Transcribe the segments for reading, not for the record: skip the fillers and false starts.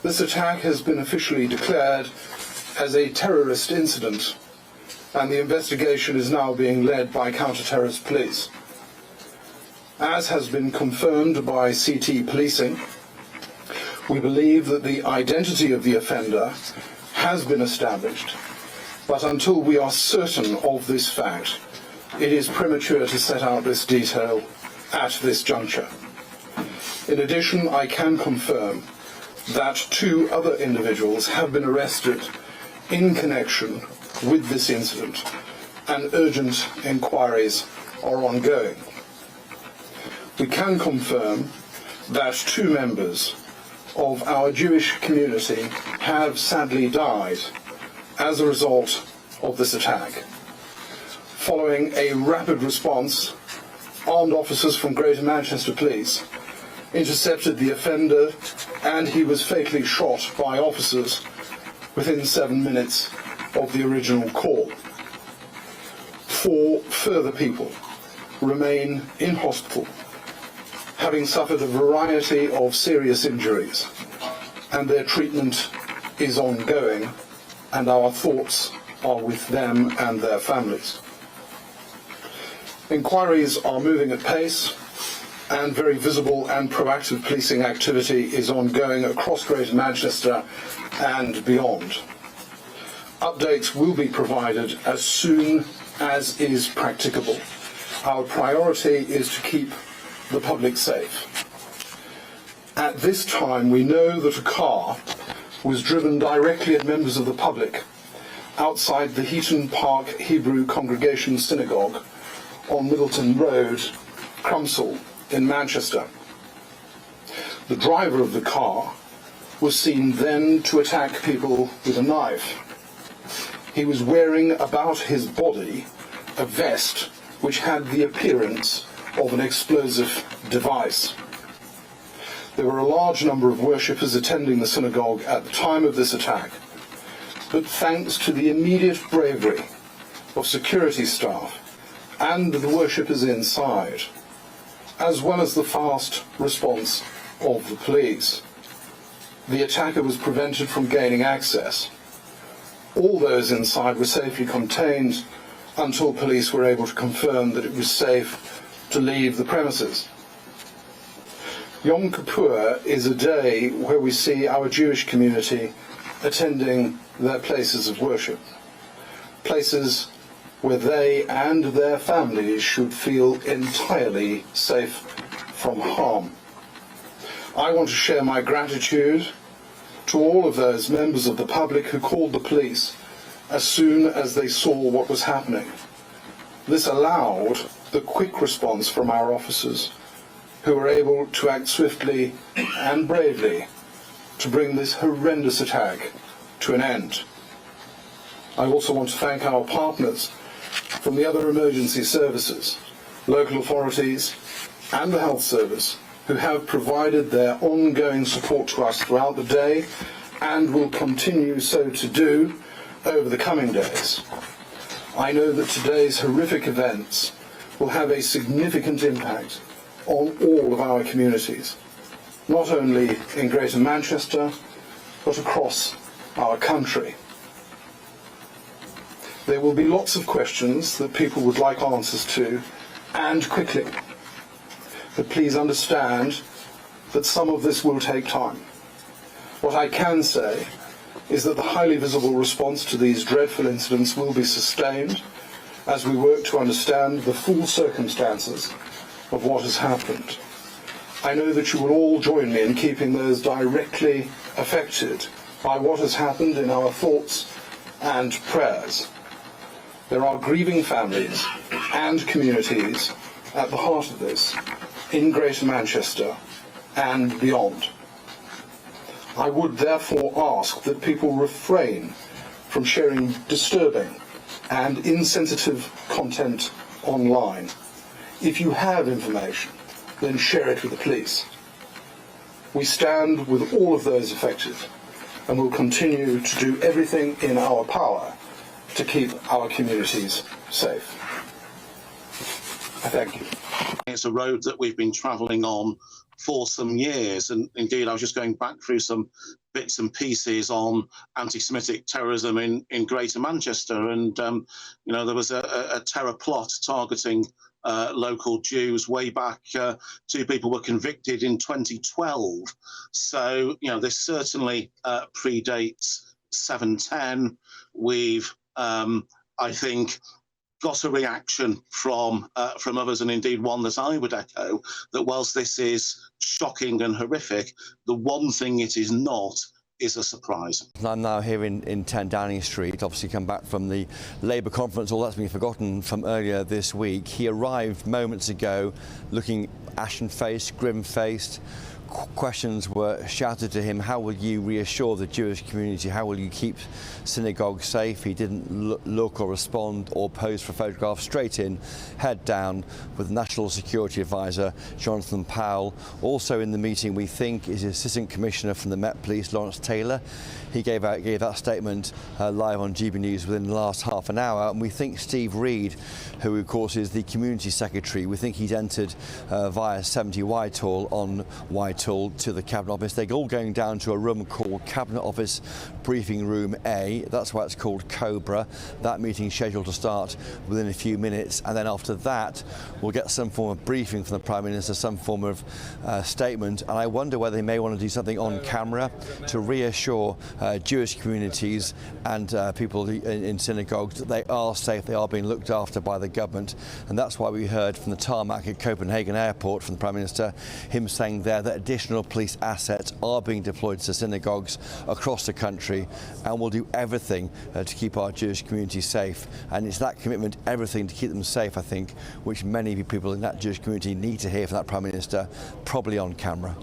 This attack has been officially declared as a terrorist incident, and the investigation is now being led by counter-terrorist police. As has been confirmed by CT policing, we believe that the identity of the offender has been established, but until we are certain of this fact, it is premature to set out this detail at this juncture. In addition, I can confirm that 2 other individuals have been arrested in connection with this incident, and urgent inquiries are ongoing. We can confirm that 2 members of our Jewish community have sadly died as a result of this attack. Following a rapid response, armed officers from Greater Manchester Police intercepted the offender, and he was fatally shot by officers within 7 minutes of the original call. 4 further people remain in hospital, having suffered a variety of serious injuries, and their treatment is ongoing, and our thoughts are with them and their families. Inquiries are moving at pace, and very visible and proactive policing activity is ongoing across Greater Manchester and beyond. Updates will be provided as soon as is practicable. Our priority is to keep the public safe. At this time, we know that a car was driven directly at members of the public outside the Heaton Park Hebrew Congregation Synagogue on Middleton Road, Constable, in Manchester. The driver of the car was seen then to attack people with a knife. He was wearing about his body a vest which had the appearance of an explosive device. There were a large number of worshippers attending the synagogue at the time of this attack, but thanks to the immediate bravery of security staff and the worshippers inside, as well as the fast response of the police, the attacker was prevented from gaining access. All those inside were safely contained until police were able to confirm that it was safe to leave the premises. Yom Kippur is a day where we see our Jewish community attending their places of worship, places where they and their families should feel entirely safe from harm. I want to share my gratitude to all of those members of the public who called the police as soon as they saw what was happening. This allowed the quick response from our officers, who were able to act swiftly and bravely to bring this horrendous attack to an end. I also want to thank our partners from the other emergency services, local authorities, and the health service, who have provided their ongoing support to us throughout the day and will continue so to do over the coming days. I know that today's horrific events will have a significant impact on all of our communities, not only in Greater Manchester, but across our country. There will be lots of questions that people would like answers to, and quickly. But please understand that some of this will take time. What I can say is that the highly visible response to these dreadful incidents will be sustained as we work to understand the full circumstances of what has happened. I know that you will all join me in keeping those directly affected by what has happened in our thoughts and prayers. There are grieving families and communities at the heart of this, in Greater Manchester and beyond. I would therefore ask that people refrain from sharing disturbing and insensitive content online. If you have information, then share it with the police. We stand with all of those affected and will continue to do everything in our power to keep our communities safe. I thank you. It's a road that we've been travelling on for some years, and indeed I was just going back through some bits and pieces on anti-Semitic terrorism in Greater Manchester, and there was a terror plot targeting local Jews way back. 2 people were convicted in 2012, so this certainly predates 7/10. We've, I think, got a reaction from others, and indeed one that I would echo, that whilst this is shocking and horrific, the one thing it is not is a surprise. I'm now here in 10 Downing Street, obviously come back from the Labour conference, all that's been forgotten from earlier this week. He arrived moments ago looking ashen-faced, grim-faced. Questions were shouted to him. How will you reassure the Jewish community? How will you keep Synagogue safe? He didn't look or respond or pose for a photograph. Straight in, head down, with National Security Advisor Jonathan Powell. Also in the meeting, we think, is the Assistant Commissioner from the Met Police, Lawrence Taylor. He gave that statement live on GB News within the last half an hour. And we think Steve Reed, who of course is the Community Secretary, we think he's entered via 70 Whitehall on Whitehall to the Cabinet Office. They're all going down to a room called Cabinet Office Briefing Room A. That's why it's called Cobra. That meeting's scheduled to start within a few minutes, and then after that we'll get some form of briefing from the Prime Minister, some form of statement. And I wonder whether they may want to do something on camera to reassure Jewish communities and people in synagogues that they are safe, they are being looked after by the government. And that's why we heard from the tarmac at Copenhagen Airport from the Prime Minister, him saying there that additional police assets are being deployed to synagogues across the country, and we'll do everything to keep our Jewish community safe. And it's that commitment, everything to keep them safe, I think, which many people in that Jewish community need to hear from that Prime Minister, probably on camera.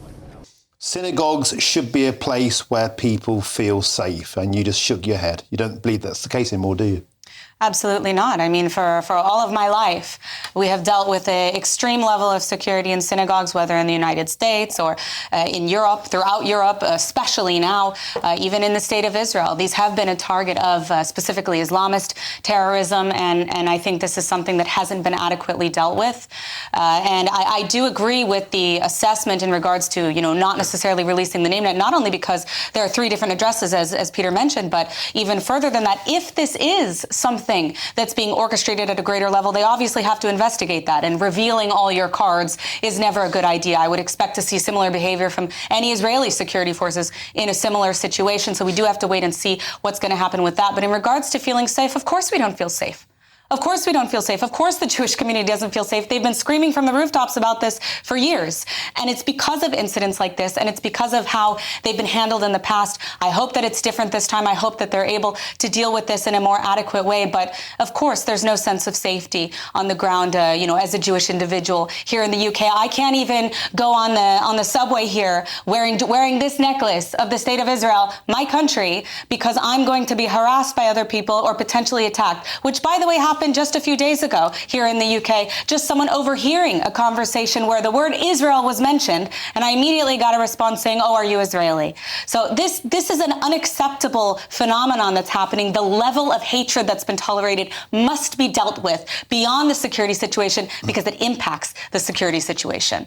Synagogues should be a place where people feel safe, and you just shook your head. You don't believe that's the case anymore, do you? Absolutely not. I mean, for all of my life, we have dealt with an extreme level of security in synagogues, whether in the United States or in Europe, throughout Europe, especially now, even in the state of Israel. These have been a target of specifically Islamist terrorism, and I think this is something that hasn't been adequately dealt with. And I do agree with the assessment in regards to, not necessarily releasing the name, not only because there are 3 different addresses, as Peter mentioned, but even further than that, if this is something that's being orchestrated at a greater level, they obviously have to investigate that, and revealing all your cards is never a good idea. I would expect to see similar behavior from any Israeli security forces in a similar situation, so we do have to wait and see what's going to happen with that. But in regards to feeling safe, of course we don't feel safe. Of course we don't feel safe. Of course the Jewish community doesn't feel safe. They've been screaming from the rooftops about this for years. And it's because of incidents like this, and it's because of how they've been handled in the past. I hope that it's different this time. I hope that they're able to deal with this in a more adequate way. But of course, there's no sense of safety on the ground, as a Jewish individual here in the UK. I can't even go on the subway here wearing this necklace of the state of Israel, my country, because I'm going to be harassed by other people or potentially attacked, which, by the way, happened just a few days ago here in the UK. Just someone overhearing a conversation where the word Israel was mentioned, and I immediately got a response saying, "Oh, are you Israeli?" So this is an unacceptable phenomenon that's happening. The level of hatred that's been tolerated must be dealt with beyond the security situation, because it impacts the security situation.